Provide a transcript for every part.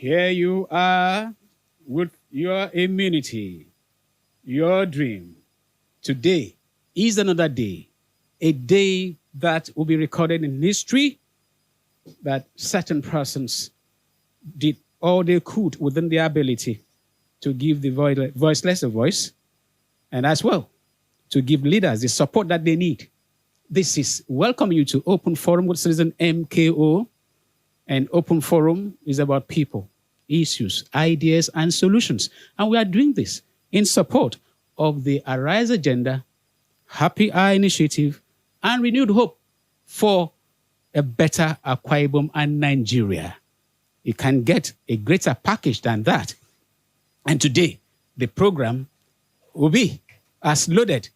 Here you are with your immunity, your dream. Today is another day, a day that will be recorded in history, that certain persons did all they could within their ability to give the voiceless a voice, and as well to give leaders the support that they need. This is welcome you to Open Forum with Citizen MKO. And Open Forum is about people, issues, ideas, and solutions. And we are doing this in support of the Arise Agenda, Happy Hour Initiative, and Renewed Hope for a better Akwa-Ibom and Nigeria. You can get a greater package than that. And today, the program will be as loaded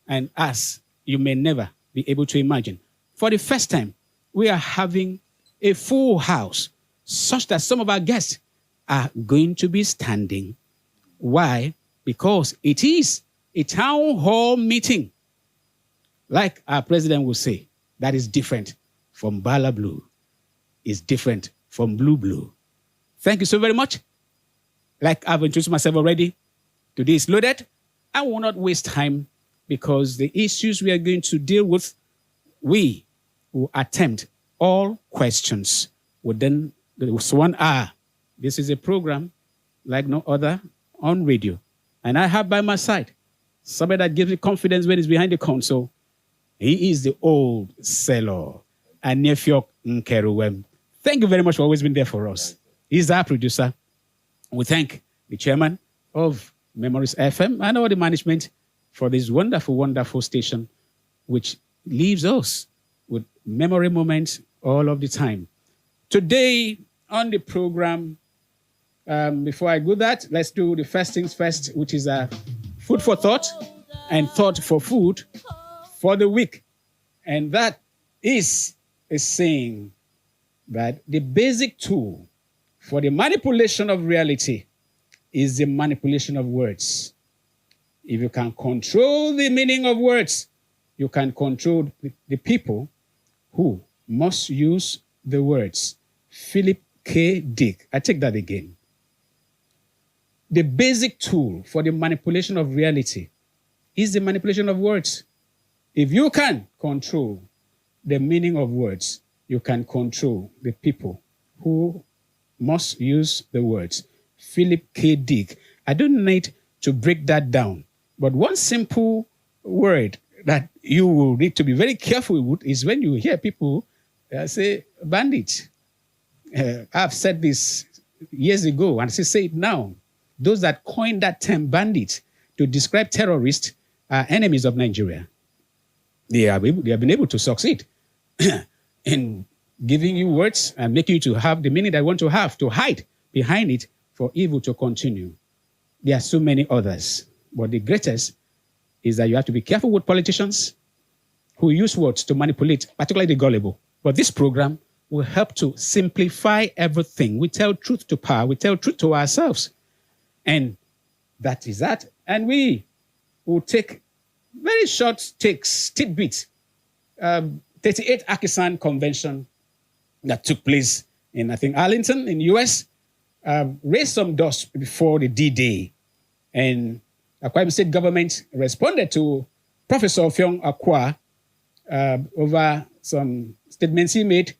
and as you may never be able to imagine. For the first time, we are having a full house, such that some of our guests are going to be standing. Why? Because it is a town hall meeting, like our president will say, that is different from Bala Blue, is different from Blue Blue. Thank you so very much. Like I've introduced myself already, today is loaded. I will not waste time because the issues we are going to deal with, we will attempt all questions within this 1 hour. This is a program like no other on radio. And I have by my side somebody that gives me confidence when he's behind the console. He is the old seller, Anefio Nkeruwem. Thank you very much for always being there for us. He's our producer. We thank the chairman of Memories FM and all the management for this wonderful, wonderful station, which leaves us with memory moments all of the time. Today on the program, before I do that, let's do the first things first, which is food for thought and thought for food for the week. And that is a saying that the basic tool for the manipulation of reality is the manipulation of words. If you can control the meaning of words, you can control the people who must use the words. Philip K. Dick. I take that again. The basic tool for the manipulation of reality is the manipulation of words. If you can control the meaning of words, you can control the people who must use the words. Philip K. Dick. I don't need to break that down, but one simple word that you will need to be very careful with is when you hear people say bandit. I've said this years ago and I say it now. Those that coined that term bandit to describe terrorists are enemies of Nigeria. They have been able to succeed in giving you words and making you to have the meaning that you want to have, to hide behind it for evil to continue. There are so many others, but the greatest is that you have to be careful with politicians who use words to manipulate, particularly the gullible. But this program will help to simplify everything. We tell truth to power. We tell truth to ourselves. And that is that. And we will take very short takes, tidbits. 38th Akisan Convention that took place in, I think, Arlington in the U.S. Raised some dust before the D-Day. And Akwa-Ibom State government responded to Professor Fiong Akwa over some statements he made.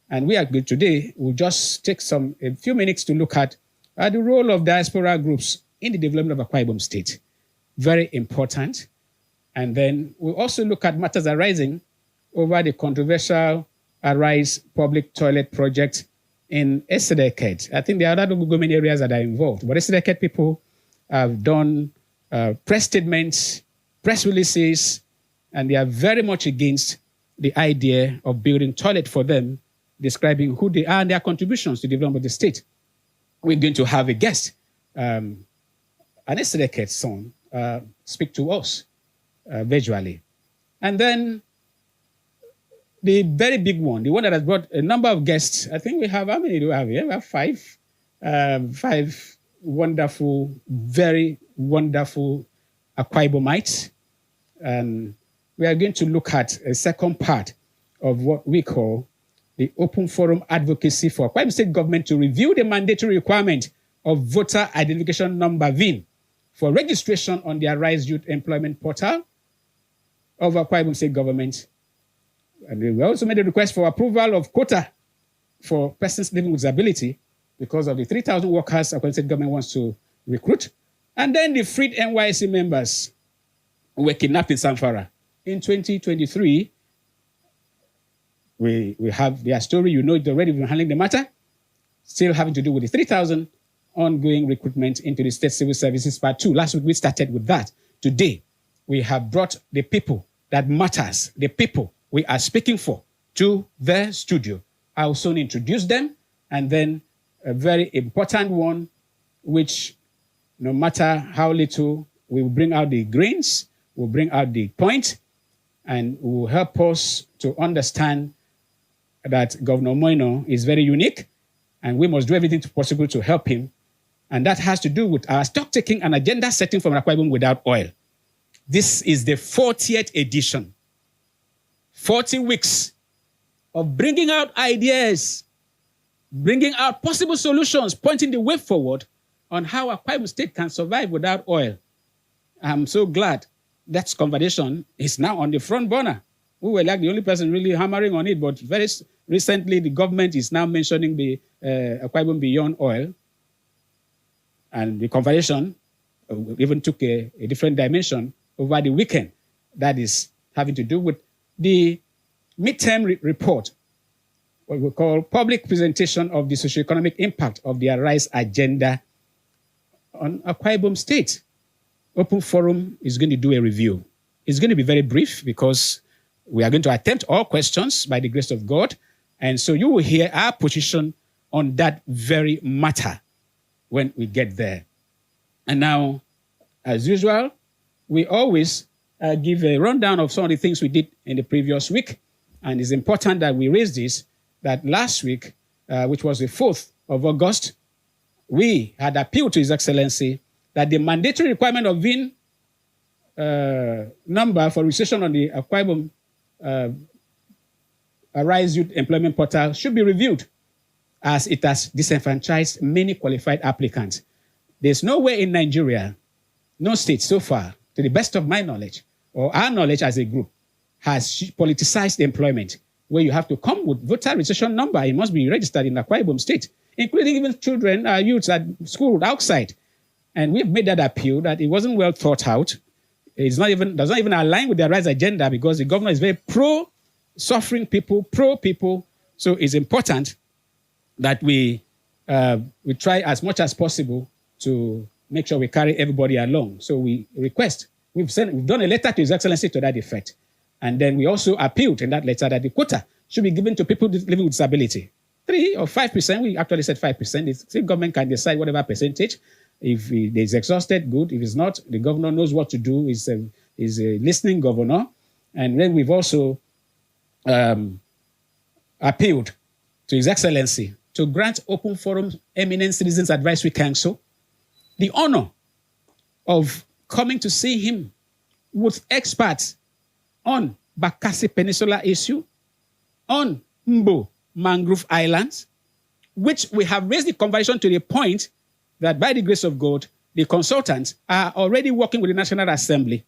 And we are good today. We'll just take a few minutes to look at the role of diaspora groups in the development of Akwa-Ibom State. Very important. And then we'll also look at matters arising over the controversial Arise public toilet project in Esedeket. I think there are other government areas that are involved, but Esedeket people have done press statements, press releases, and they are very much against the idea of building toilet for them, describing who they are and their contributions to the development of the state. We're going to have a guest, an Esedeket son, speak to us visually. And then the very big one, the one that has brought a number of guests. I think we have, how many do we have here? We have five. Five wonderful, very wonderful Akwa-Ibomites. And we are going to look at a second part of what we call the Open Forum advocacy for Akwa Ibom State government to review the mandatory requirement of voter identification number VIN for registration on the Arise Youth Employment Portal of Akwa Ibom State government. And we also made a request for approval of quota for persons living with disability because of the 3,000 workers Akwa Ibom State government wants to recruit. And then the freed NYSC members who were kidnapped in Zamfara. In 2023, we have their story. You know it already. We've been handling the matter. Still having to do with the 3,000 ongoing recruitment into the State Civil Services Part 2. Last week, we started with that. Today, we have brought the people that matters, the people we are speaking for, to the studio. I'll soon introduce them. And then a very important one, which no matter how little, we will bring out the grains, we'll bring out the point, and will help us to understand that Governor Moino is very unique, and we must do everything possible to help him. And that has to do with our stock-taking and agenda setting from Akwa Ibom without oil. This is the 40th edition. 40 weeks of bringing out ideas, bringing out possible solutions, pointing the way forward on how Akwa Ibom State can survive without oil. I'm so glad that conversation is now on the front burner. We were like the only person really hammering on it, but very recently the government is now mentioning the Akwa Ibom beyond oil. And the conversation even took a different dimension over the weekend. That is having to do with the midterm report, what we call public presentation of the socioeconomic impact of the Arise agenda on Akwa Ibom State. Open Forum is going to do a review. It's going to be very brief because we are going to attempt all questions by the grace of God. And so you will hear our position on that very matter when we get there. And now, as usual, we always give a rundown of some of the things we did in the previous week. And it's important that we raise this, that last week, which was the 4th of August, we had appealed to His Excellency that the mandatory requirement of VIN number for registration on the Akwa Ibom Arise Youth Employment Portal should be reviewed, as it has disenfranchised many qualified applicants. There's no way in Nigeria, no state so far, to the best of my knowledge, or our knowledge as a group, has politicized employment, where you have to come with voter registration number. It must be registered in Akwa Ibom State, including even children, youths at school outside. And we've made that appeal that it wasn't well thought out. Does not even align with the Arise agenda, because the governor is very pro-suffering people, pro-people. So it's important that we try as much as possible to make sure we carry everybody along. So we request, we've done a letter to His Excellency to that effect. And then we also appealed in that letter that the quota should be given to people living with disability. 3 or 5%, we actually said 5%. The state government can decide whatever percentage. If it is exhausted, good. If it's not, the governor knows what to do. He's a listening governor. And then we've also appealed to His Excellency to grant Open Forum Eminent Citizens Advisory Council the honor of coming to see him with experts on Bakassi Peninsula issue, on Mbo Mangrove Islands, which we have raised the conversation to the point that by the grace of God, the consultants are already working with the National Assembly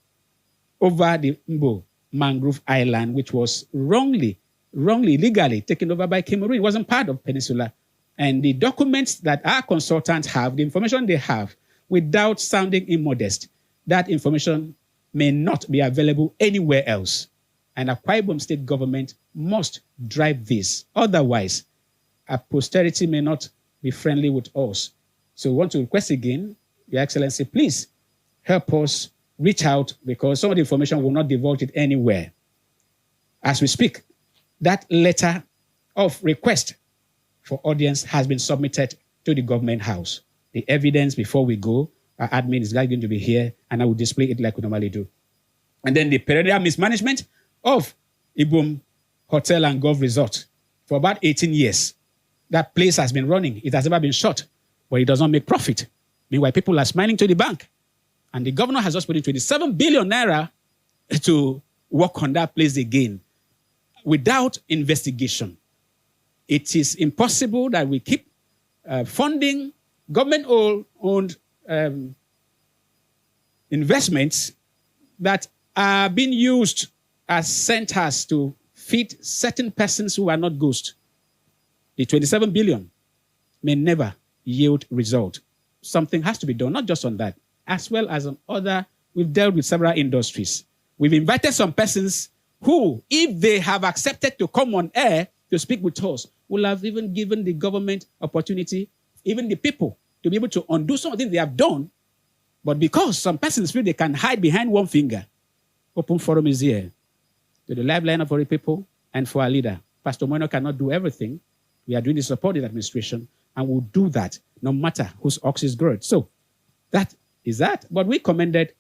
over the Mbo Mangrove Island, which was wrongly, legally taken over by Cameroon. It wasn't part of Peninsula. And the documents that our consultants have, the information they have, without sounding immodest, that information may not be available anywhere else. And Akwa Ibom State government must drive this. Otherwise, our posterity may not be friendly with us. So we want to request again, Your Excellency, please help us reach out, because some of the information will not divulge it anywhere. As we speak, that letter of request for audience has been submitted to the government house. The evidence before we go, our admin is going to be here, and I will display it like we normally do. And then the perennial mismanagement of Ibom Hotel and Golf Resort for about 18 years. That place has been running. It has never been shut, but it does not make profit. Meanwhile, people are smiling to the bank. And the governor has just put in 27 billion naira to work on that place again without investigation. it is impossible that we keep funding government-owned investments that are being used as centers to feed certain persons who are not ghosts. The 27 billion may never yield result. Something has to be done, not just on that, as well as on other. We've dealt with several industries. We've invited some persons who, if they have accepted to come on air to speak with us, will have even given the government opportunity, even the people, to be able to undo something they have done. But because some persons feel they can hide behind one finger, Open Forum is here to the lifeline of our people and for our leader. Pastor Moino cannot do everything. We are doing the support of the administration, and we'll do that no matter whose ox is good. So that is that. But we commended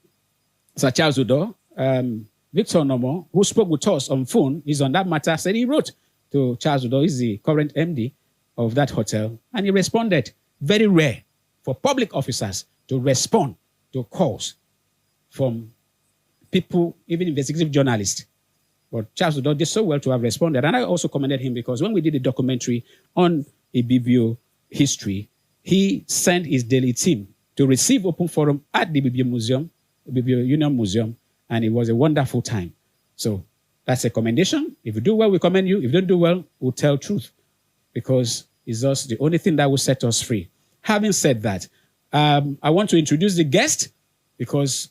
Sir Charles Udo, Victor Nomo, who spoke with us on phone. He's on that matter, said he wrote to Charles Udo, he's the current MD of that hotel, and he responded. Very rare for public officers to respond to calls from people, even investigative journalists. But Charles Udo did so well to have responded. And I also commended him because when we did a documentary on Ibibio history, he sent his daily team to receive Open Forum at the Ibibio Museum, Ibibio Union Museum, and it was a wonderful time. So that's a commendation. If you do well, we commend you. If you don't do well, we'll tell truth because it's just the only thing that will set us free. Having said that, I want to introduce the guest because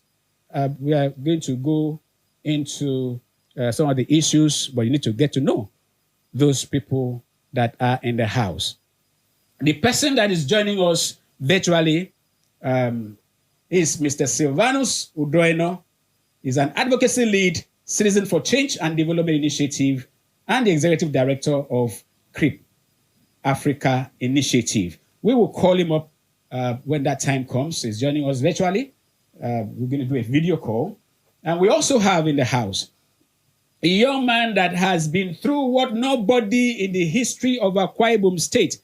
we are going to go into some of the issues, but you need to get to know those people that are in the house. The person that is joining us virtually is Mr. Silvanus Udroino. He's an advocacy lead, Citizen for Change and Development Initiative, and the executive director of CRIP, Africa Initiative. We will call him up when that time comes. He's joining us virtually. We're going to do a video call. And we also have in the house a young man that has been through what nobody in the history of Akwa Ibom State,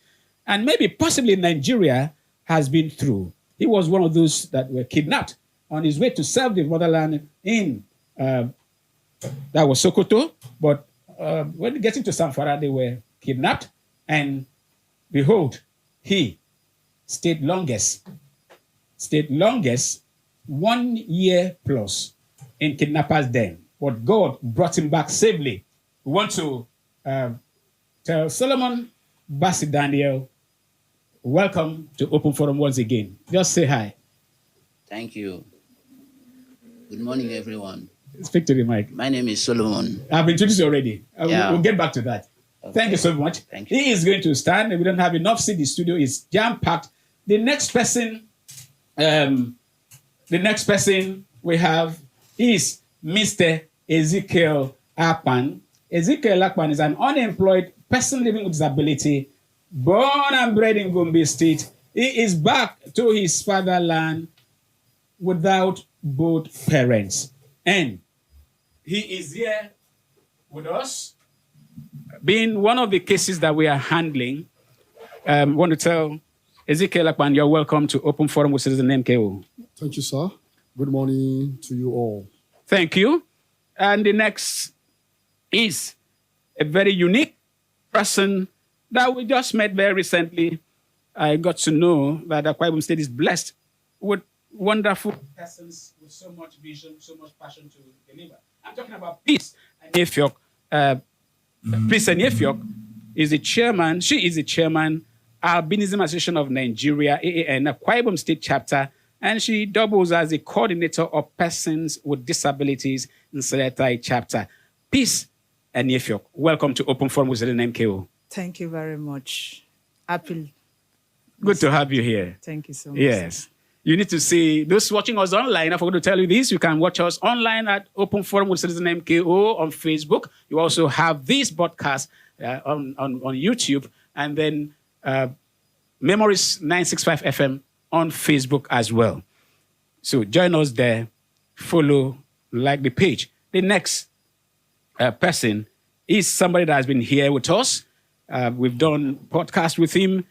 and maybe possibly Nigeria, has been through. He was one of those that were kidnapped on his way to serve the motherland in, that was Sokoto, but when getting to Zamfara, they were kidnapped, and behold, he stayed longest 1 year plus in kidnappers' den. But God brought him back safely. We want to tell Solomon Bassi Daniel, welcome to Open Forum once again. Just say hi. Thank you. Good morning, everyone. Speak to the mic. My name is Solomon. I've introduced you already. Yeah. We'll get back to that. Okay. Thank you so much. Thank you. He is going to stand. We don't have enough seat. The studio is jam-packed. The next person we have is Mr. Ezekiel Akpan. Ezekiel Akpan is an unemployed person living with disability, born and bred in Gombe State. He is back to his fatherland without both parents. And he is here with us, being one of the cases that we are handling. I want to tell Ezekiel Akpan, you're welcome to Open Forum with Citizen MKO. Thank you, sir. Good morning to you all. Thank you. And the next is a very unique person that we just met very recently. I got to know that Akwa Ibom State is blessed with wonderful persons with so much vision, so much passion to deliver. I'm talking about Peace Enyefiok. Peace Enyefiok is the chairman. She is the chairman, Albinism Association of Nigeria, AAN, Akwa Ibom State chapter, and she doubles as the coordinator of persons with disabilities in Seletai chapter. Peace Enyefiok, welcome to Open Forum with Citizen MKO. Thank you very much. Happy. Good to have you here. Thank you so much. Yes. You need to see those watching us online. I forgot to tell you this. You can watch us online at Open Forum with Citizen MKO on Facebook. You also have this podcast on YouTube, and then Memories 965 FM on Facebook as well. So join us there, follow, like the page. The next person is somebody that has been here with us. We've done podcasts with him.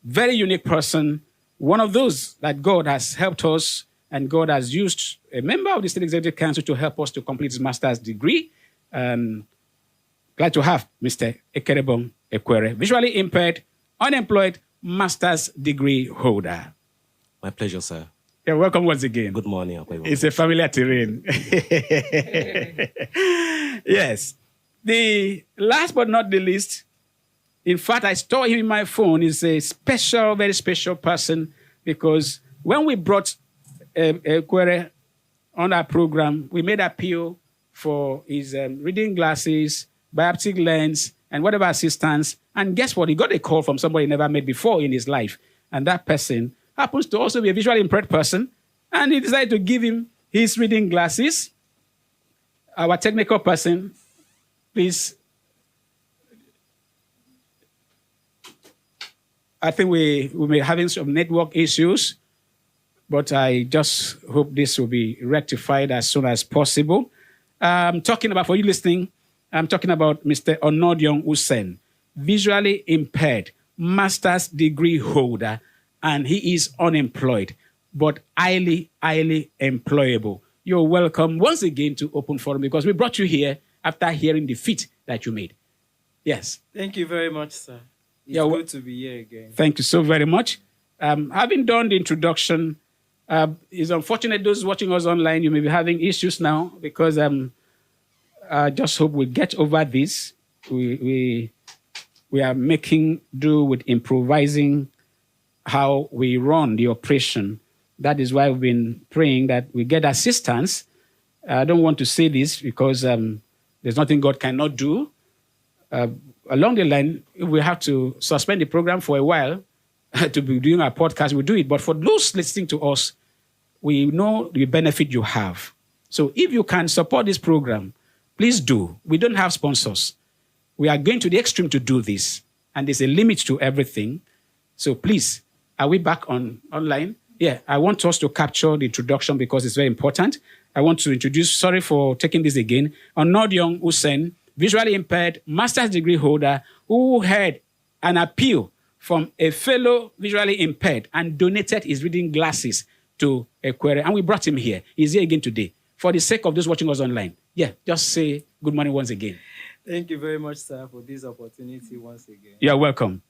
Very unique person. One of those that God has helped us, and God has used a member of the State Executive Council to help us to complete his master's degree. Glad to have Mr. Ekerebong Ekwere, visually impaired, unemployed, master's degree holder. My pleasure, sir. You're welcome once again. Good morning. Aug-Open. It's a familiar terrain. Yes. The last but not the least, in fact, I store him in my phone, is a special, very special person, because when we brought Ekwere on our program, we made appeal for his reading glasses, bioptic lens, and whatever assistance. And guess what? He got a call from somebody he never met before in his life. And that person happens to also be a visually impaired person. And he decided to give him his reading glasses. Our technical person, please. I think we may be having some network issues, but I just hope this will be rectified as soon as possible. I'm talking about, for you listening, I'm talking about Mr. Onodion Usen, visually impaired, master's degree holder, and he is unemployed, but highly, highly employable. You're welcome once again to Open Forum, because we brought you here after hearing the feat that you made. Yes. Thank you very much, sir. It's Yeah, good to be here again. Thank you so very much. Having done the introduction, it's unfortunate those watching us online, you may be having issues now, because I just hope we get over this. We are making do with improvising how we run the operation. That is why we've been praying that we get assistance. I don't want to say this because there's nothing God cannot do. Along the line, if we have to suspend the program for a while to be doing our podcast, we'll do it. But for those listening to us, we know the benefit you have. So if you can support this program, please do. We don't have sponsors. We are going to the extreme to do this. And there's a limit to everything. So please, are we back online? Yeah, I want us to capture the introduction because it's very important. I want to introduce, sorry for taking this again, Onodion Usen, visually impaired, master's degree holder, who had an appeal from a fellow visually impaired and donated his reading glasses to Ekwere. And we brought him here. He's here again today. For the sake of those watching us online, yeah, just say good morning once again. Thank you very much, sir, for this opportunity once again. You're welcome.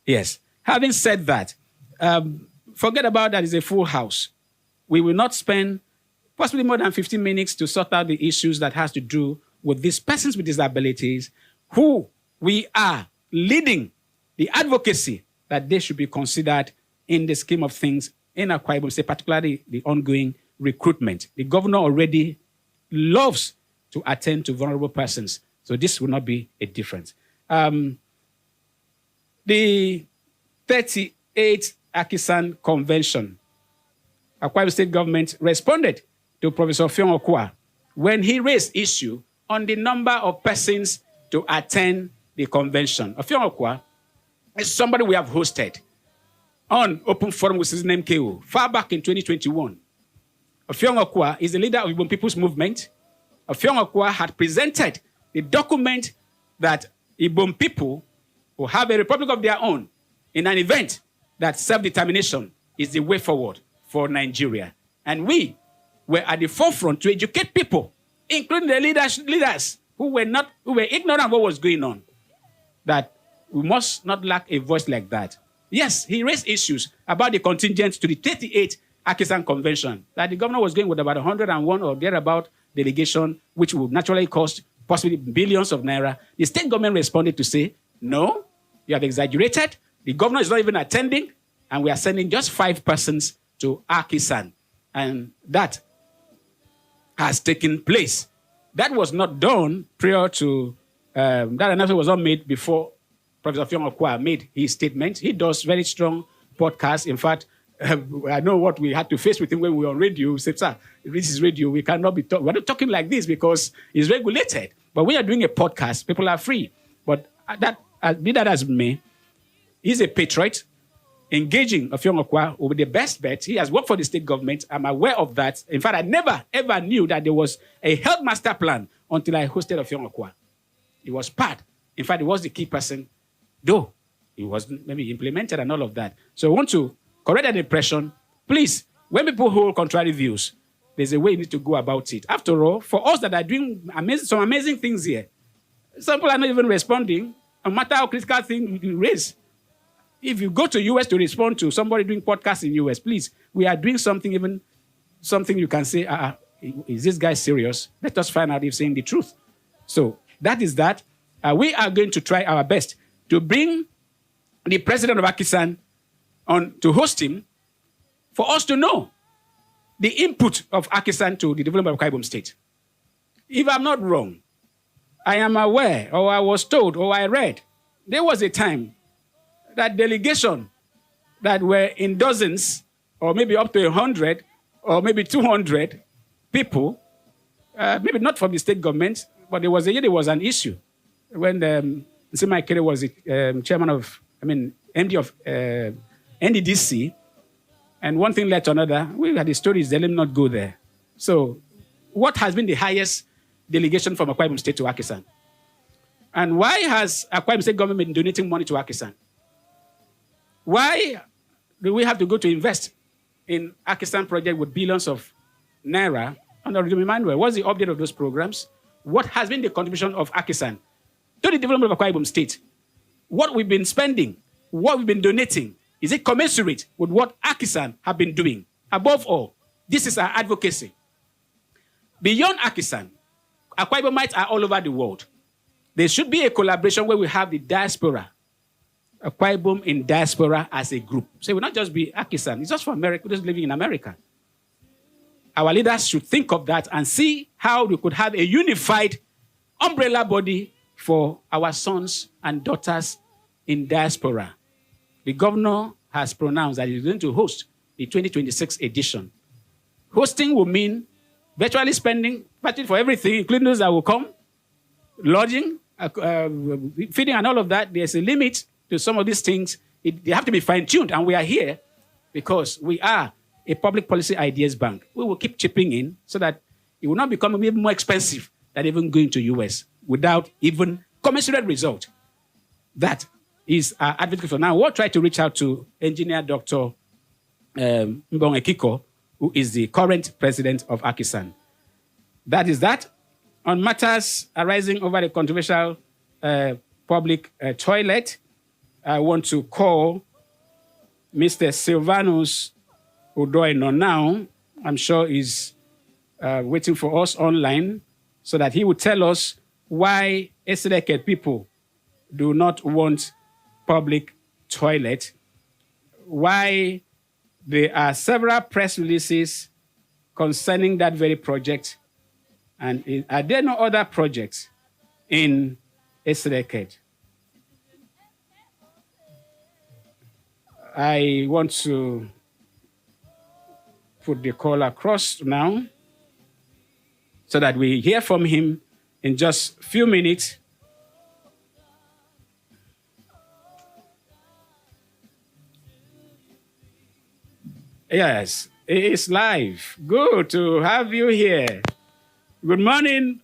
Yes. Having said that, forget about that it's a full house. We will not spend possibly more than 15 minutes to sort out the issues that has to do with these persons with disabilities, who we are leading the advocacy that they should be considered in the scheme of things in Akwa Ibom, particularly the ongoing recruitment. The governor already loves to attend to vulnerable persons, so this will not be a difference. The 38th Akisan Convention, Akwa Ibom State government responded to Professor Fion Okwa when he raised issue on the number of persons to attend the convention. Fion Okwa is somebody we have hosted on Open Forum with his name Mko far back in 2021. Fion Okwa is the leader of Ibom People's Movement. Fion Okwa had presented the document that Ibom people will have a republic of their own in an event that self-determination is the way forward for Nigeria. And we were at the forefront to educate people, including the leaders who were ignorant of what was going on, that we must not lack a voice like that. Yes, he raised issues about the contingent to the 38th Akisan Convention, that the governor was going with about 101 or thereabout delegation, which would naturally cost possibly billions of naira. The state government responded to say, no, you have exaggerated. The governor is not even attending, and we are sending just 5 persons to Akisan. And that has taken place. That was not done prior to, that announcement was not made before Professor Fion Okwa made his statement. He does very strong podcasts. In fact, I know what we had to face with him when we were on radio. We said, sir, this is radio. We cannot be talking. We're not talking like this because it's regulated. But when you're doing a podcast, people are free. But be that as may, he's a patriot. Engaging Fion Okwa will be the best bet. He has worked for the state government. I'm aware of that. In fact, I never, ever knew that there was a health master plan until I hosted Fion Okwa. He was part. In fact, he was the key person, though it wasn't maybe implemented and all of that. So I want to correct that impression. Please, when people hold contrary views, there's a way you need to go about it. After all, for us that are doing some amazing things here, Some people are not even responding, no matter how critical thing you raise. If you go to US to respond to somebody doing podcasts in US, please, we are doing something, even something you can say, is this guy serious? Let us find out if he's saying the truth. So that is that. We are going to try our best to bring the president of Akisan on to host him for us to know the input of Akisan to the development of Akwa State. If I'm not wrong, I am aware, or I was told, or I read, there was a time that delegation that were in dozens, or maybe up to 100, or maybe 200 people, maybe not from the state government, but there was an issue when Nsima Ikere was the chairman of, MD of NDDC, and one thing led to another. We had the stories, they let him not go there. So what has been the highest delegation from Akwa Ibom State to Akisan? And why has Akwa Ibom State government been donating money to Akisan? Why do we have to go to invest in Akisan project with billions of naira? And Emmanuel, what's the update of those programs? What has been the contribution of Akisan to the development of Akwa Ibom State? What we've been spending, what we've been donating, is it commensurate with what Akisan have been doing? Above all, this is our advocacy. Beyond Akisan, Akwa Ibomites are all over the world. There should be a collaboration where we have the diaspora, Akwa Ibom in diaspora as a group. So it will not just be Akisan. It's just for America, just living in America. Our leaders should think of that and see how we could have a unified umbrella body for our sons and daughters in diaspora. The governor has pronounced that he's going to host the 2026 edition. Hosting will mean virtually spending budget for everything, including those that will come, lodging, feeding and all of that. There's a limit to some of these things. They have to be fine-tuned, and we are here because we are a public policy ideas bank. We will keep chipping in so that it will not become even more expensive than even going to US without even commensurate result. That is our advocate for now. We'll try to reach out to Engineer Dr. Mko-FV, who is the current president of Akisan. That is that. On matters arising over the controversial public toilet, I want to call Mr. Silvanus Udoino now. I'm sure he's waiting for us online so that he will tell us why Esereke people do not want public toilet, why there are several press releases concerning that very project, and are there no other projects in Esereke? I want to put the call across now so that we hear from him in just a few minutes. Yes, it is live. Good to have you here. Good morning.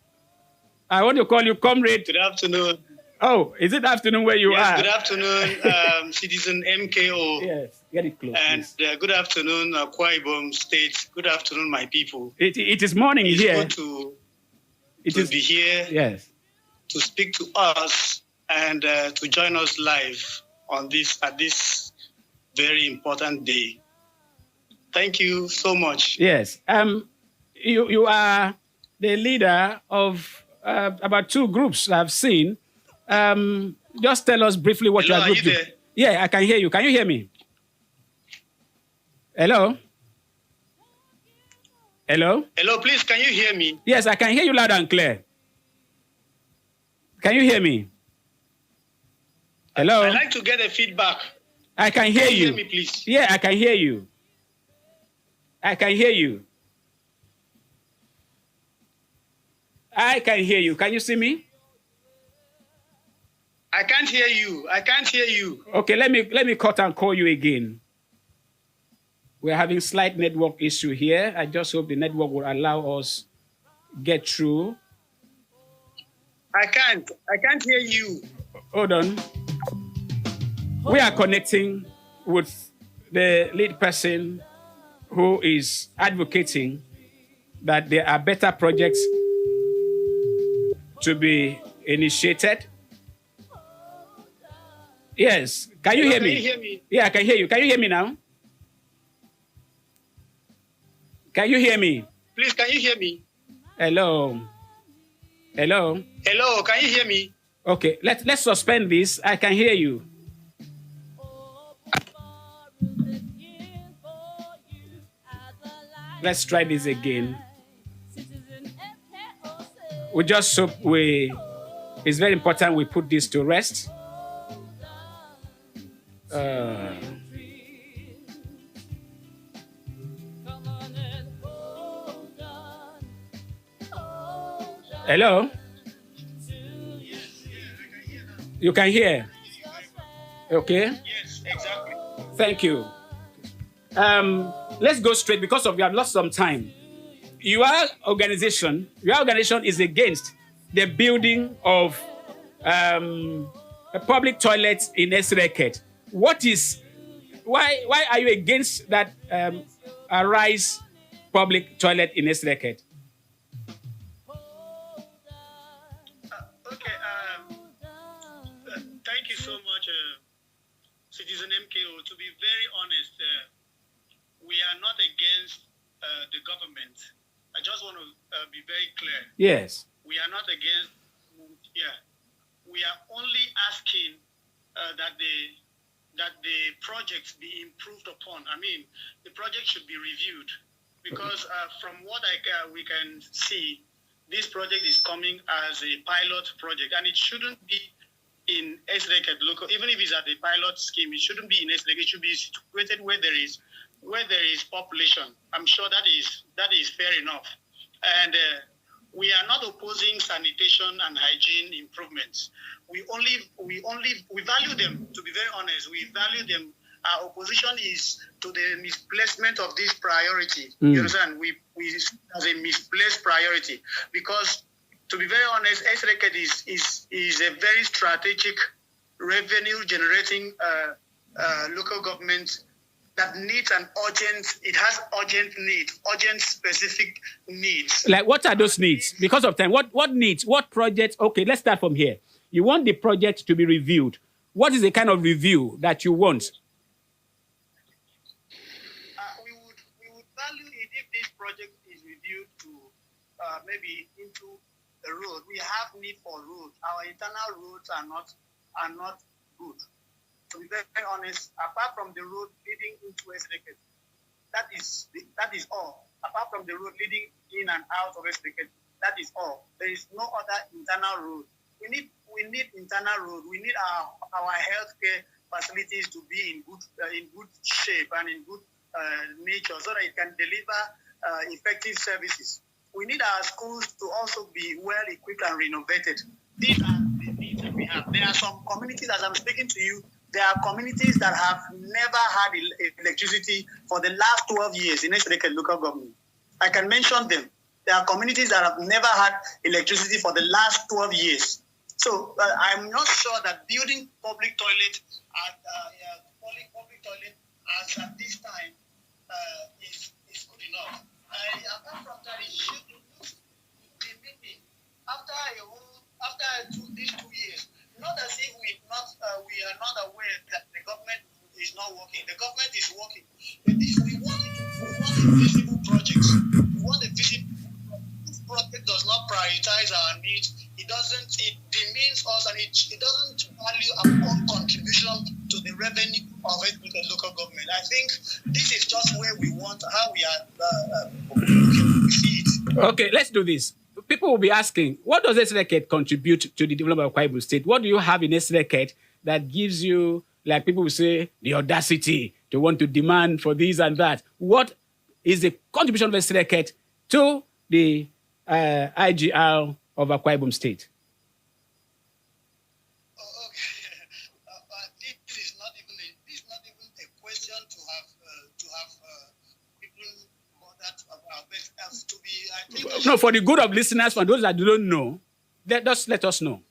I want to call you comrade. Good afternoon. Oh, is it afternoon where you are? Good afternoon, citizen MKO. Yes, get it close. And good afternoon, Akwa Ibom State. Good afternoon, my people. It is morning it's here. Good to be here. Yes. To speak to us and to join us live on at this very important day. Thank you so much. Yes. You are the leader of about two groups I've seen. Just tell us briefly what Hello, your group do. Yeah, I can hear you. Can you hear me? Hello? Hello? Hello, please, can you hear me? Yes, I can hear you loud and clear. Can you hear me? Hello? I'd like to get a feedback. I can hear you. Hear me, please. Yeah, I can hear you. I can hear you. I can hear you. Can you see me? I can't hear you. I can't hear you. Okay, let me cut and call you again. We're having slight network issue here. I just hope the network will allow us get through. I can't hear you. Hold on. We are connecting with the lead person who is advocating that there are better projects to be initiated. Yes. Can you Hello, hear me? Can you hear me? Yeah, I can hear you. Can you hear me now? Can you hear me? Please, can you hear me? Hello. Hello. Hello, can you hear me? Okay, let's suspend this. I can hear you. Let's try this again. We just hope it's very important we put this to rest. Hello? You can hear? Okay. Yes, exactly. Thank you. Let's go straight because we have lost some time. Your organization is against the building of a public toilets in Esreket. Why are you against that Arise public toilet in Esreket? Okay. Thank you so much, Citizen MKO. To be very honest, we are not against the government. I just want to be very clear. Yes. We are not against. Yeah. We are only asking that the projects be improved upon. I mean, the project should be reviewed because from what we can see, this project is coming as a pilot project, and it shouldn't be in Esreket local. Even if it's at the pilot scheme, it shouldn't be in Esreket. It should be situated where there is population. I'm sure that is fair enough. And we are not opposing sanitation and hygiene improvements. We value them. To be very honest, we value them. Our opposition is to the misplacement of this priority. You understand? We as a misplaced priority because, to be very honest, Esreket is a very strategic revenue generating local government that needs it has urgent needs, urgent specific needs. Like, what are those needs? Because of time, what needs? What projects? Okay, let's start from here. You want the project to be reviewed. What is the kind of review that you want? We would value it if this project is reviewed to maybe into the road. We have need for roads. Our internal roads are not good. To be very honest, apart from the road leading into Esreket, that is all. Apart from the road leading in and out of Esreket, that is all. There is no other internal road. We need internal road. We need our healthcare facilities to be in good shape and in good nature so that it can deliver effective services. We need our schools to also be well equipped and renovated. These are the needs that we have. There are some communities, as I'm speaking to you, there are communities that have never had electricity for the last 12 years in Esreket local government. I can mention them. There are communities that have never had electricity for the last 12 years. So I'm not sure that building public toilet as at this time is good enough. Apart from that, it should be meeting after these 2 years. Not as if we are not aware that the government is not working. The government is working. But we want visible projects. We want a visible project. This project does not prioritize our needs. It demeans us, and it doesn't value our own contribution to the revenue of it with the local government. I think this is just where we want, how we are we see it. Okay, let's do this. People will be asking, what does Esreket contribute to the development of Akwa Ibom State? What do you have in Esreket that gives you, like people will say, the audacity to want to demand for this and that? What is the contribution of Esreket to the IGR of Akwa Ibom State? This is not even a question to have people bothered about. No, for the good of listeners, for those that don't know, let us know.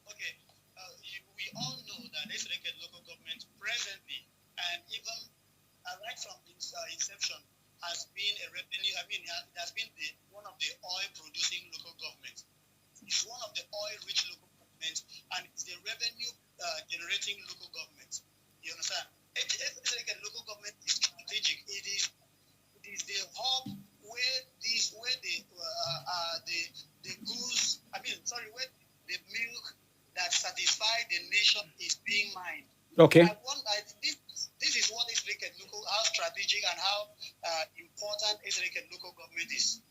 Okay, we all know that Esreket local government presently, and even right from its inception, has been a revenue. I mean, it has been one of the oil-producing local governments. It's one of the You understand? Like a local government is strategic. It is the hub where the goods. Where the milk that satisfies the nation is being mined. Okay. This is what is like a local, how strategic and how important is like a local government is.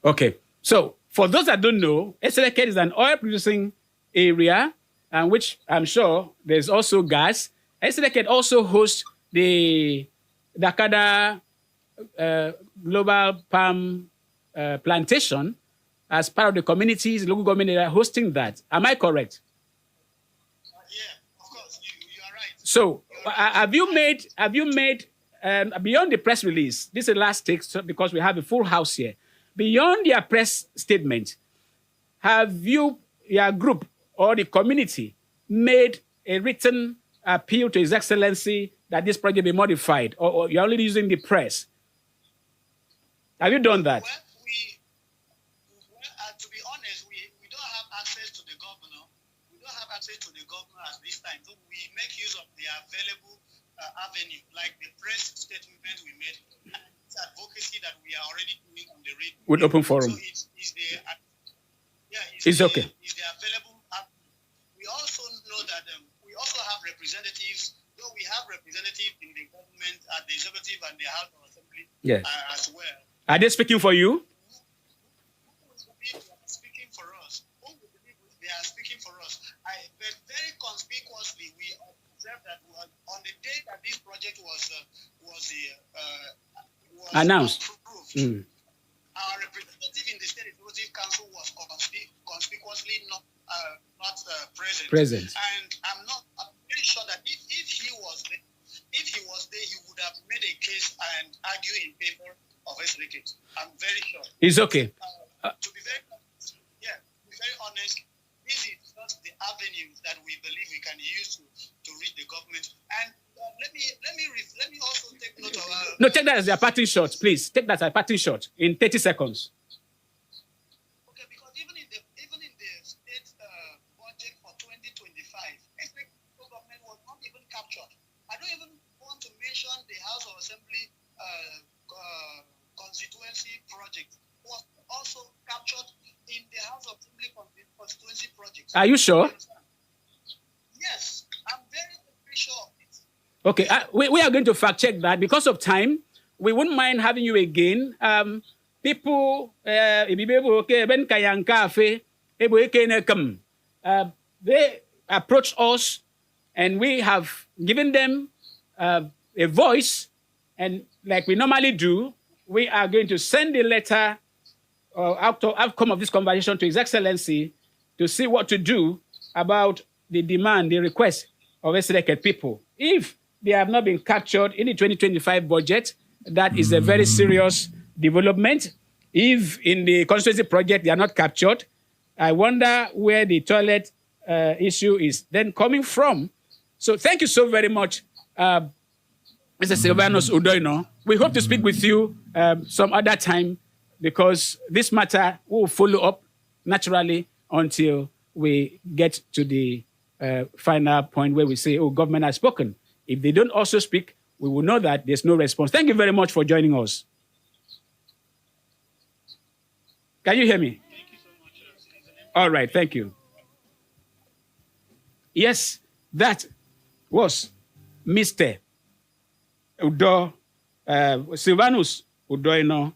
Okay. So for those that don't know, Eseleke is an oil-producing area, and which I'm sure there's also gas. Eseleke also hosts the Dakada Global Palm Plantation as part of the communities, local government that are hosting that. Am I correct? Yeah, of course, you are right. So have you made beyond the press release? This is the last take because we have a full house here. Beyond their press statement, have you, your group or the community, made a written appeal to His Excellency that this project be modified, or you're only using the press? Have you done that? Well, to be honest, we don't have access to the governor. We don't have access to the governor at this time. So we make use of the available avenue, like the press statement we made, and it's advocacy that we are already doing on the radio. With open forum. So it's okay. It's the available avenue. We also know that we also have representatives, though we have representatives in the government, at the executive and the House of Assembly as well. Are they speaking for you? They are speaking for us. They are speaking for us. But very conspicuously, we observed that on the day that this project was announced, approved, our representative in the State Executive Council was conspicuously not present. And I'm very sure that if he was there, he would have made a case and argue in favor of Eseleke. I'm very sure. It's okay. To be very honest, this is just the avenues that we believe we can use to reach the government. And let me also take note of. No, take that as a parting shot, please. Take that as a parting shot in 30 seconds. Okay, because even in the state budget for 2025, Eseleke government was not even captured. I don't even want to mention the House of Assembly constituency project was also captured in the House of Assembly constituency project. Are you sure? Yes, I'm very sure of it. Okay, we are going to fact check that. Because of time, we wouldn't mind having you again. People, they approached us and we have given them a voice, and like we normally do, we are going to send a letter outcome of this conversation to His Excellency to see what to do about the demand, the request of Eseleke people. If they have not been captured in the 2025 budget, that is a very serious development. If in the constituency project they are not captured, I wonder where the toilet issue is then coming from. So thank you so very much, Mr. Silvanus Udoino. We hope to speak with you some other time, because this matter will follow up naturally until we get to the final point where we say, oh, government has spoken. If they don't also speak, we will know that there's no response. Thank you very much for joining us. Can you hear me? Thank you so much. All right, thank you. Yes, that was Mr. Silvanus Udoino,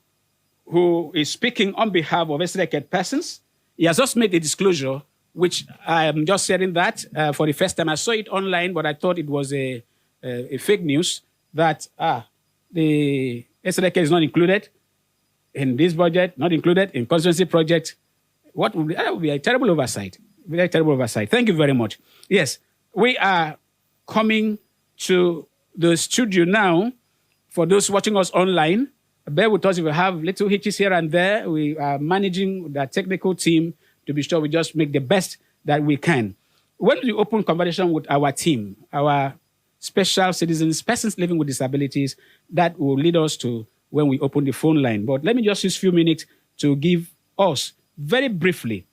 who is speaking on behalf of Eseleke persons. He has just made a disclosure, which I am just sharing that for the first time. I saw it online, but I thought it was a fake news that the Eseleke is not included in this budget, not included in constituency project. That would be a terrible oversight. Very terrible oversight. Thank you very much. Yes, we are coming to the studio now. For those watching us online, bear with us if we have little hitches here and there. We are managing the technical team to be sure we just make the best that we can. When we open conversation with our team, our special citizens, persons living with disabilities, that will lead us to when we open the phone line. But let me just use a few minutes to give us, very briefly,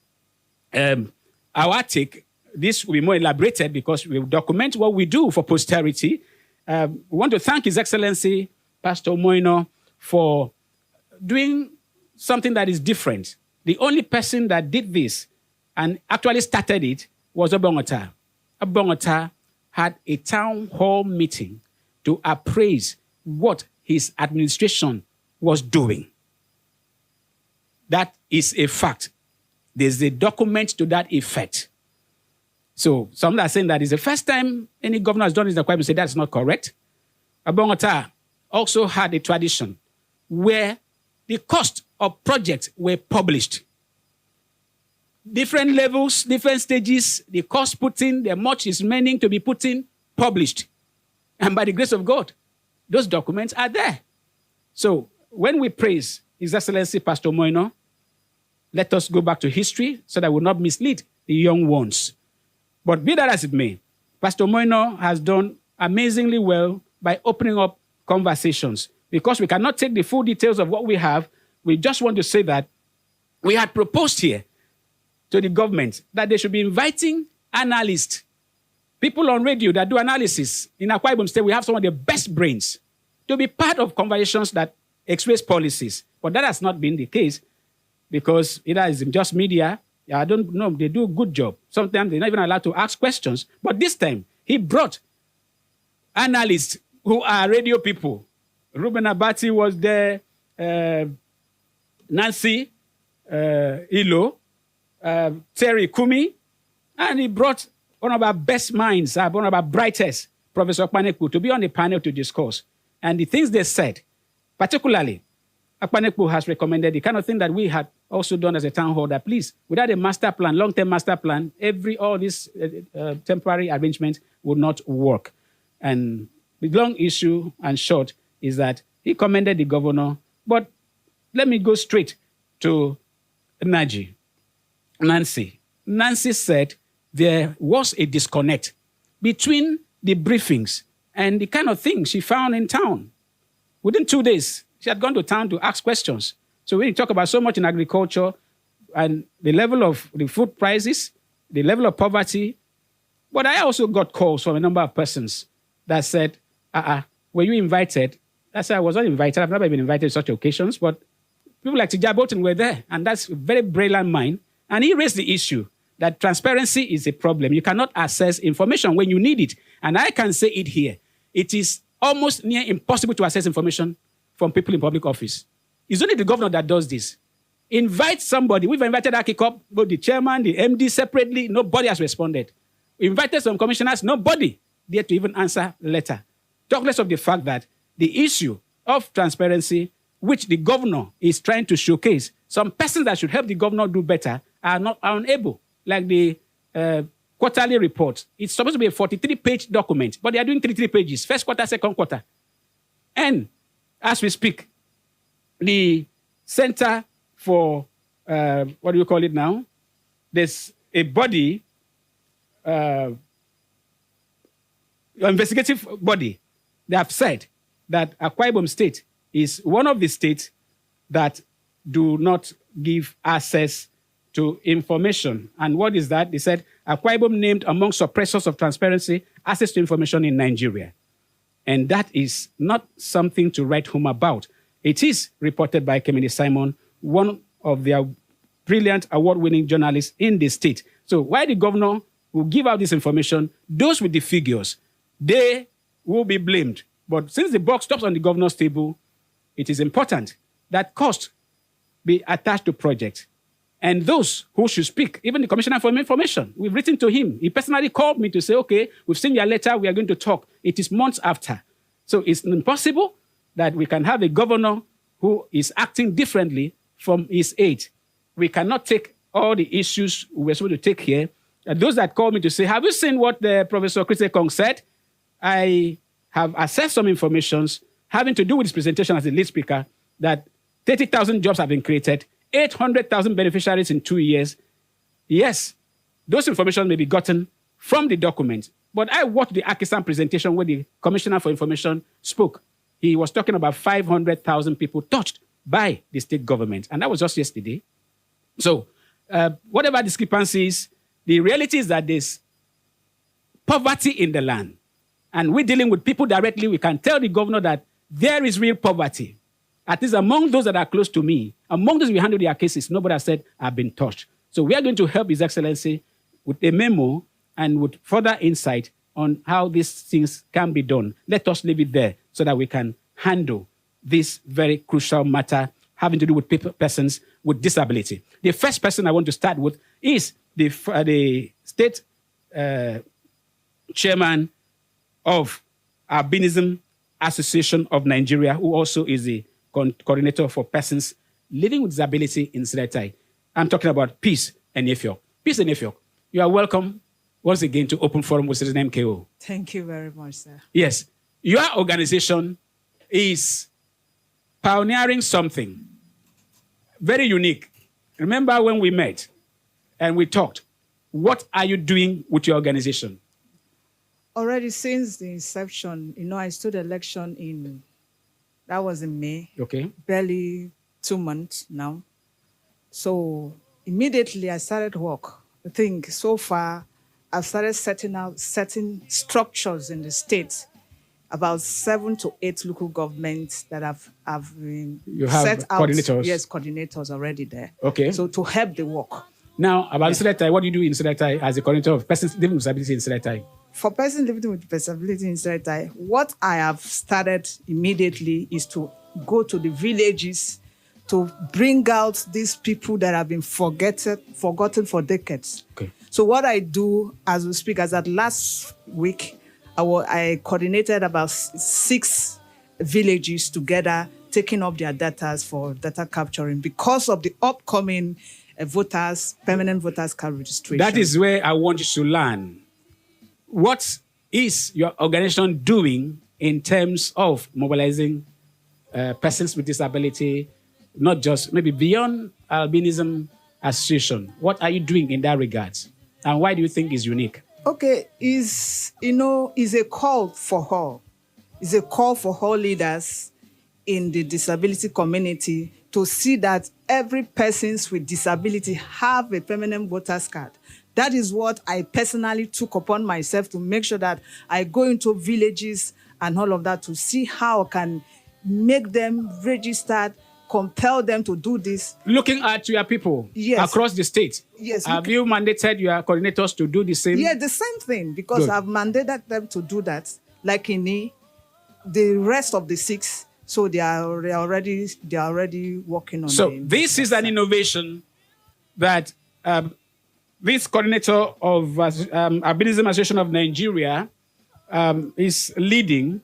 our take this will be more elaborated because we will document what we do for posterity. We want to thank His Excellency, Pastor Moino, for doing something that is different. The only person that did this and actually started it was Obongota. Obongota had a town hall meeting to appraise what his administration was doing. That is a fact. There's a document to that effect. So some are saying that it's the first time any governor has done this. The Bible say that's not correct. Obongota also had a tradition where the cost of projects were published. Different levels, different stages, the cost put in, the much is remaining to be put in, published. And by the grace of God, those documents are there. So when we praise His Excellency Pastor Moino, let us go back to history so that we will not mislead the young ones. But be that as it may, Pastor Moino has done amazingly well by opening up conversations. Because we cannot take the full details of what we have, we just want to say that we had proposed here to the government that they should be inviting analysts, people on radio that do analysis. In Akwa Ibom State, we have some of the best brains to be part of conversations that express policies. But that has not been the case because either it's just media, I don't know, they do a good job. Sometimes they're not even allowed to ask questions. But this time, he brought analysts who are radio people. Ruben Abati was there, Nancy Ilo, Terry Kumi, and he brought one of our best minds, one of our brightest, Professor Akpanekwu, to be on the panel to discuss. And the things they said, particularly, Akpanekwu has recommended the kind of thing that we had also done as a town hall, that please, without a master plan, long-term master plan, all this temporary arrangement would not work. And the long issue and short is that he commended the governor. But let me go straight to Nancy. Nancy said there was a disconnect between the briefings and the kind of things she found in town. Within 2 days, she had gone to town to ask questions. So when you talk about so much in agriculture and the level of the food prices, the level of poverty, but I also got calls from a number of persons that said, were you invited? I said, I was not invited. I've never been invited to such occasions, but people like Tijia Bolton were there, and that's a very brilliant mind. And he raised the issue that transparency is a problem. You cannot access information when you need it. And I can say it here. It is almost near impossible to access information from people in public office. It's only the governor that does this. Invite somebody. We've invited Akikop, both the chairman, the MD separately. Nobody has responded. We invited some commissioners. Nobody dared to even answer the letter. Talk less of the fact that the issue of transparency, which the governor is trying to showcase, some persons that should help the governor do better are unable. Like the quarterly report. It's supposed to be a 43-page document, but they are doing 33 pages. First quarter, second quarter. And as we speak, the Center for, what do you call it now? There's a body, investigative body, they have said that Akwa Ibom State is one of the states that do not give access to information. And what is that? They said Akwa Ibom named among suppressors of transparency access to information in Nigeria. And that is not something to write home about. It is reported by Kemini Simon, one of their brilliant award-winning journalists in the state. So why the governor will give out this information, those with the figures, they will be blamed. But since the buck stops on the governor's table, it is important that cost be attached to projects. And those who should speak, even the Commissioner for Information, we've written to him. He personally called me to say, okay, we've seen your letter, we are going to talk. It is months after. So it's impossible that we can have a governor who is acting differently from his aide. We cannot take all the issues we're supposed to take here. And those that called me to say, have you seen what the Professor Chris Ekong said? I have assessed some information having to do with his presentation as the lead speaker, that 30,000 jobs have been created, 800,000 beneficiaries in 2 years. Yes, those information may be gotten from the document. But I watched the Akistan presentation where the Commissioner for Information spoke. He was talking about 500,000 people touched by the state government. And that was just yesterday. So whatever discrepancies, the reality is that there's poverty in the land, and we're dealing with people directly, we can tell the governor that there is real poverty. At least among those that are close to me, among those we handle their cases, nobody has said, I've been touched. So we are going to help His Excellency with a memo and with further insight on how these things can be done. Let us leave it there so that we can handle this very crucial matter having to do with persons with disability. The first person I want to start with is the state chairman of Albinism Association of Nigeria, who also is the coordinator for persons living with disability in Siletai. I'm talking about Peace Enefio. Peace Enefio, you are welcome once again to Open Forum with Citizen MKO. Thank you very much, sir. Yes, your organization is pioneering something very unique. Remember when we met and we talked, what are you doing with your organization? Already since the inception, I stood election that was in May. Okay. Barely 2 months now. So immediately I started work. I think so far I've started setting structures in the state, about 7 to 8 local governments that have you have set out coordinators. Yes, coordinators already there. Okay. So to help the work. Now, about Siletai, what do you do in Siletai as a coordinator of persons living with disability in Siletai? For persons living with disability in Siletai, what I have started immediately is to go to the villages to bring out these people that have been forgotten for decades. Okay. So what I do as we speak, as at last week, I coordinated about 6 villages together, taking up their data for data capturing because of the upcoming permanent voters card registration. That is where I want you to learn. What is your organization doing in terms of mobilizing persons with disability, not just maybe beyond Albinism Association? What are you doing in that regard? And why do you think is unique? Okay, is a call for all. It's a call for all leaders in the disability community to see that every person with disability have a permanent voters card. That is what I personally took upon myself to make sure that I go into villages and all of that to see how I can make them registered, compel them to do this. Looking at your people across the state, have you mandated your coordinators to do the same? Yeah, the same thing, because Good. I've mandated them to do that, like in the rest of the 6. So they are already working on it. So this is an innovation that this coordinator of Albinism Association of Nigeria is leading.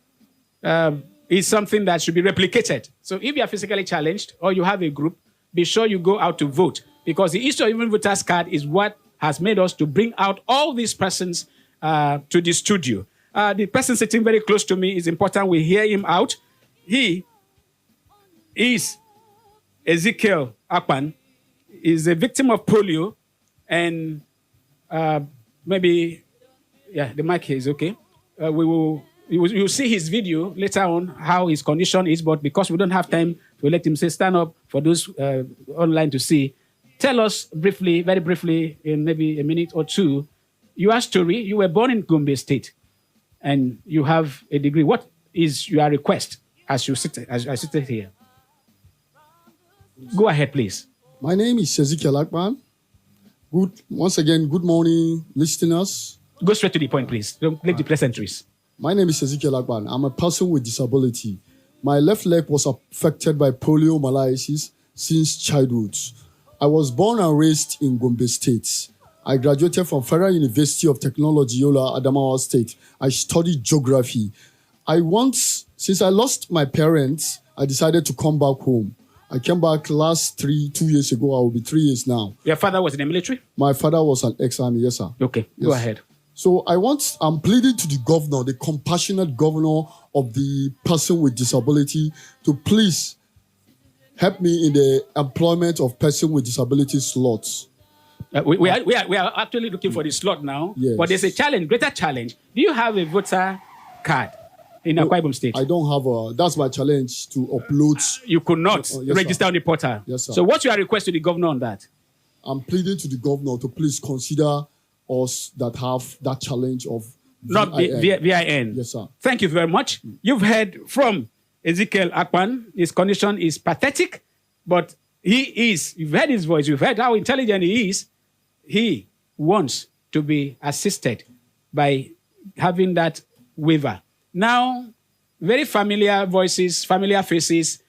Is something that should be replicated. So if you are physically challenged or you have a group, be sure you go out to vote, because the issue of even voters card is what has made us to bring out all these persons to the studio. The person sitting very close to me is important. We hear him out. He is Ezekiel Akpan, is a victim of polio, and maybe, the mic here is okay. You'll see his video later on, how his condition is, but because we don't have time to let him stand up for those online to see, tell us briefly, very briefly, in maybe a minute or two, your story. You were born in Gombe State, and you have a degree. What is your request as I sit here? Go ahead, please. My name is Ezekiel Akpan. Once again, good morning, listeners. Go straight to the point, please. Don't leave the pleasantries. My name is Ezekiel Akpan. I'm a person with disability. My left leg was affected by poliomyelitis since childhood. I was born and raised in Gombe State. I graduated from Federal University of Technology, Yola, Adamawa State. I studied geography. Since I lost my parents, I decided to come back home. I came back 2 years ago. I will be 3 years now. Your father was in the military? My father was an ex-army, yes, sir. Okay, yes. Go ahead. So I'm pleading to the governor, the compassionate governor of the person with disability, to please help me in the employment of person with disability slots. We are actually looking for the slot now, yes. But there's a greater challenge. Do you have a voter card in Akwa Ibom State? I don't have that's my challenge, to upload. You could not register on the portal. Yes, sir. So what's your request to the governor on that? I'm pleading to the governor to please consider us that have that challenge of Not VIN. VIN. Yes, sir. Thank you very much. You've heard from Ezekiel Akpan. His condition is pathetic, but you've heard his voice, you've heard how intelligent he is. He wants to be assisted by having that waiver. Now, very familiar voices, familiar faces.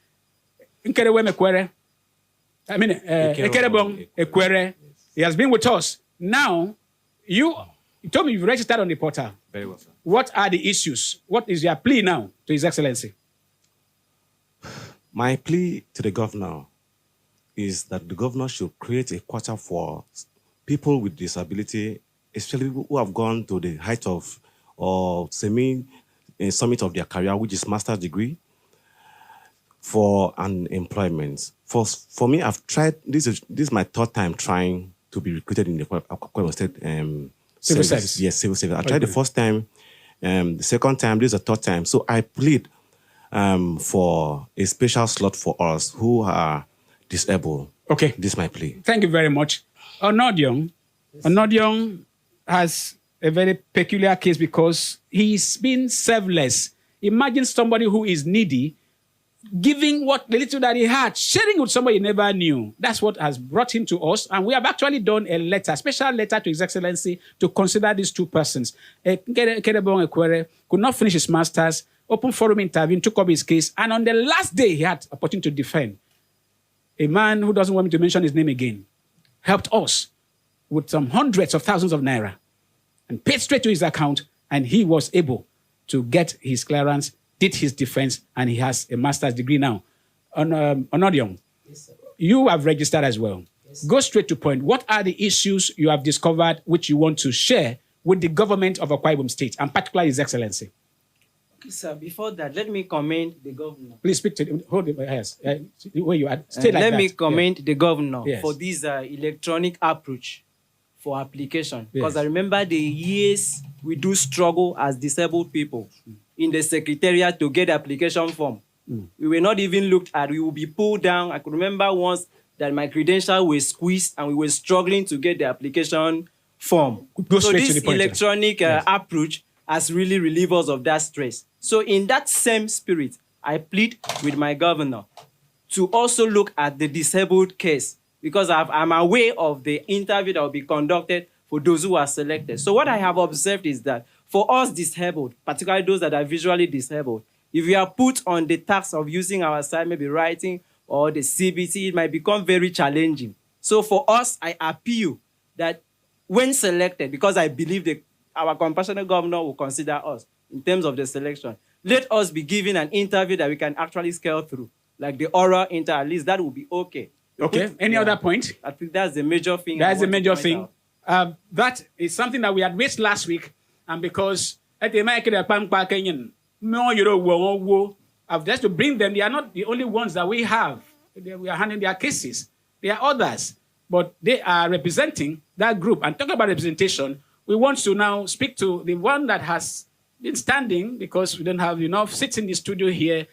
Nkerewe Mekwere. I mean, Nkerebong Ekwere. He has been with us. Now, you told me you've registered on the portal. Very well, sir. What are the issues? What is your plea now to His Excellency? My plea to the governor is that the governor should create a quota for people with disability, especially people who have gone to the height of or summit of their career, which is master's degree, for an employment. For me, I've tried, this is my third time trying to be recruited in the Aug-Open State Civil service. Yes, civil service. I tried the first time, the second time, this is the third time. So I plead for a special slot for us who are disabled. Okay. This is my plea. Thank you very much. Onodion. Onodion has a very peculiar case because he's been selfless. Imagine somebody who is needy, giving what the little that he had, sharing with somebody he never knew. That's what has brought him to us. And we have actually done a letter, special letter to His Excellency to consider these two persons. Nkerebong Ekwere could not finish his master's. Open forum intervened, took up his case. And on the last day, he had opportunity to defend. A man who doesn't want me to mention his name again helped us with some hundreds of thousands of naira and paid straight to his account. And he was able to get his clearance, did his defense, and he has a master's degree now. Onodion, yes, you have registered as well. Yes. Go straight to point. What are the issues you have discovered which you want to share with the government of Aug-Open State, and particularly His Excellency? Okay, sir, before that, let me commend the governor. Please speak to hold it. Yes, where you are. Stay like let that. me commend the governor Yes. for this electronic approach for application. Because Yes. I remember the years we do struggle as disabled people in the secretariat to get the application form. We were not even looked at. We would be pulled down. I could remember once that my credentials were squeezed and we were struggling to get the application form. Go So straight to this the point. electronic approach has really relieved us of that stress. So in that same spirit, I plead with my governor to also look at the disabled case, because I'm aware of the interview that will be conducted for those who are selected. So what I have observed is that for us disabled, particularly those that are visually disabled, if we are put on the task of using our side, maybe writing or the CBT, it might become very challenging. So for us, I appeal that when selected, because I believe our compassionate governor will consider us in terms of the selection, let us be given an interview that we can actually scale through, like the oral interview. At least that will be okay. Okay. Any other point? I think that's the major thing. That's the major thing. That is something that we had raised last week, and because I've just to bring them, they are not the only ones that we have. We are handling their cases. There are others, but they are representing that group. And talking about representation, we want to now speak to the one that has been standing, because we don't have enough seats in the studio here.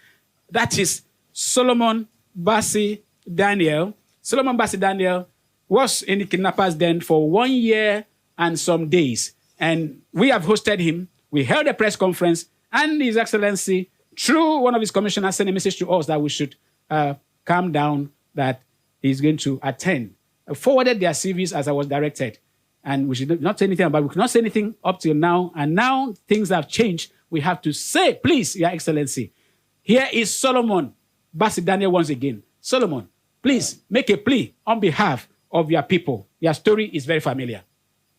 That is Solomon Bassi Daniel. Solomon Bassi Daniel was in the kidnappers' den for 1 year and some days. And we have hosted him. We held a press conference, and His Excellency, through one of his commissioners, sent a message to us that we should calm down, that he's going to attend. I forwarded their CVs as I was directed. And we should not say anything about it. We could not say anything up till now. And now things have changed. We have to say, please, Your Excellency, here is Solomon Bassi Daniel once again. Solomon, please make a plea on behalf of your people. Your story is very familiar.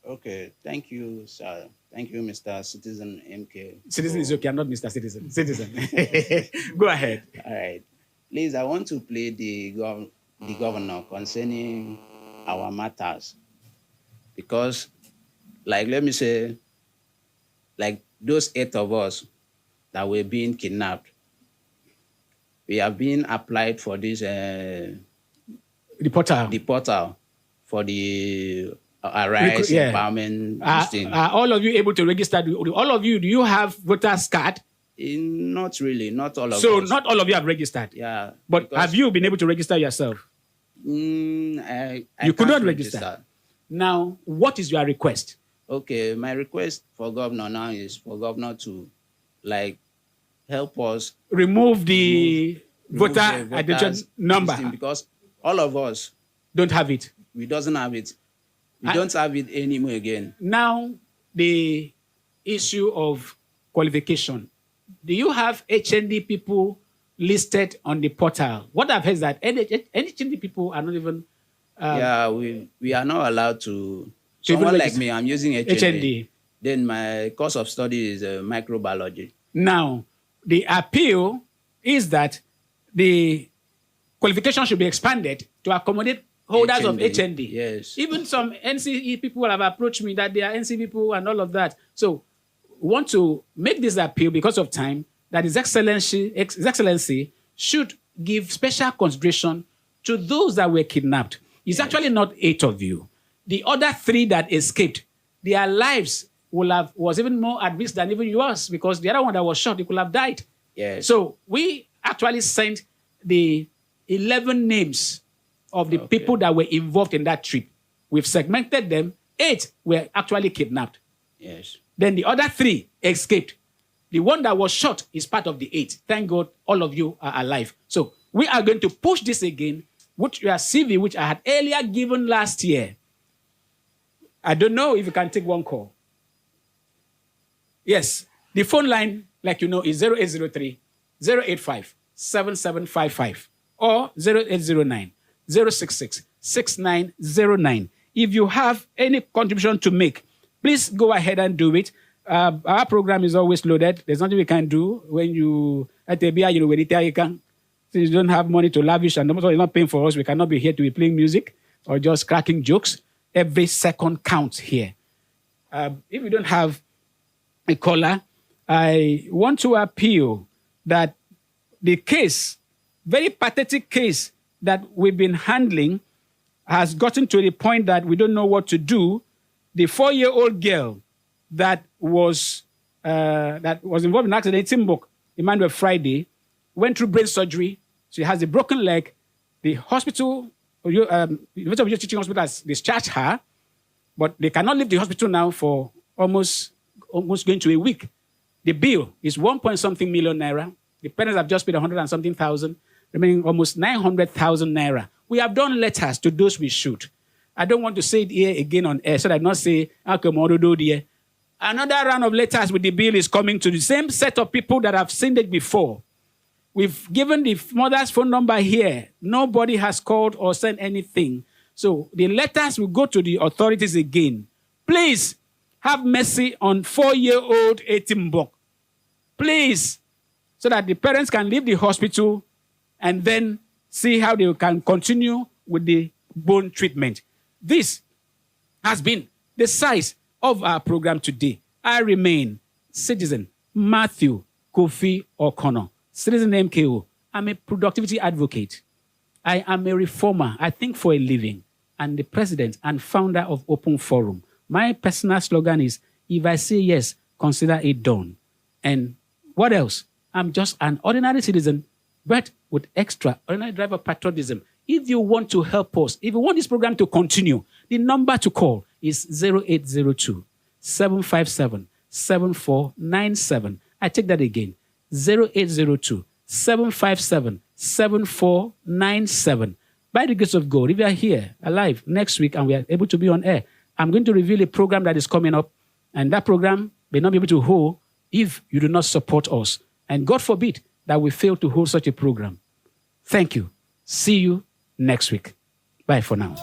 Okay, thank you, sir. Thank you, Mr. Citizen MK. Citizen is okay, I'm not Mr. Citizen. Citizen. Go ahead. All right. Please, I want to play the governor concerning our matters. Because, like, let me say, like those 8 of us that were being kidnapped, we have been applied for this The portal for the Arise empowerment thing. Are all of you able to register? All of you, do you have voters card? Not really, not all of us. So not all of you have registered? Yeah. But have you been able to register yourself? I You could can't not register. Now, what is your request? Okay, my request for governor now is for governor to like help us Remove the remove voter the identification voters number. listing, because all of us, Don't have it. we doesn't have it. We don't have it anymore again. Now, the issue of qualification. Do you have HND people listed on the portal? What I've heard is that HND people are not even... Yeah, we are not allowed to... To even Someone like register. me, I'm using HND. HND. Then my course of study is microbiology. Now, the appeal is that the qualification should be expanded to accommodate holders of HND. Yes. Even some NCE people have approached me that they are NCE people and all of that. So, we want to make this appeal because of time that His Excellency should give special consideration to those that were kidnapped. It's actually not 8 of you. The other 3 that escaped, their lives was even more at risk than even yours, because the other one that was shot, he could have died. Yes. So we actually sent the 11 names of the people that were involved in that trip. We've segmented them. 8 were actually kidnapped. Yes. Then the other 3 escaped. The one that was shot is part of the 8. Thank God all of you are alive. So we are going to push this again, which your CV, which I had earlier given last year. I don't know if you can take one call. Yes, the phone line, like you know, is 0803 085 7755 or 0809 066 6909. If you have any contribution to make, please go ahead and do it. Our program is always loaded. There's nothing we can do when you at the BI, when you can. Since you don't have money to lavish and you're not paying for us, we cannot be here to be playing music or just cracking jokes. Every second counts here. If you don't have a caller, I want to appeal that the case, very pathetic case that we've been handling, has gotten to the point that we don't know what to do. The 4-year-old girl that was involved in an accident in Timbuk, Emmanuel Friday, went through brain surgery. She has a broken leg. The hospital, University of Teaching Hospital, has discharged her, but they cannot leave the hospital now for almost going to a week. The bill is 1-something million naira. The parents have just paid 100 and something thousand, remaining almost 900,000 naira. We have done letters to those we should. I don't want to say it here again on air, so that I not say, another round of letters with the bill is coming to the same set of people that have seen it before. We've given the mother's phone number here. Nobody has called or sent anything. So the letters will go to the authorities again. Please have mercy on 4-year-old Etimbok. Please, so that the parents can leave the hospital and then see how they can continue with the bone treatment. This has been the size of our program today. I remain Citizen Matthew Kofi O'Connor. Citizen MKO. I'm a productivity advocate. I am a reformer. I think for a living. And the president and founder of Open Forum. My personal slogan is, if I say yes, consider it done. And what else? I'm just an ordinary citizen, but with extraordinary driver patriotism. If you want to help us, if you want this program to continue, the number to call is 0802 757 7497. I take that again. 0802 757 7497. By the grace of God, if you are here alive next week and we are able to be on air, I'm going to reveal a program that is coming up, and that program may not be able to hold if you do not support us. And God forbid that we fail to hold such a program. Thank you. See you next week. Bye for now.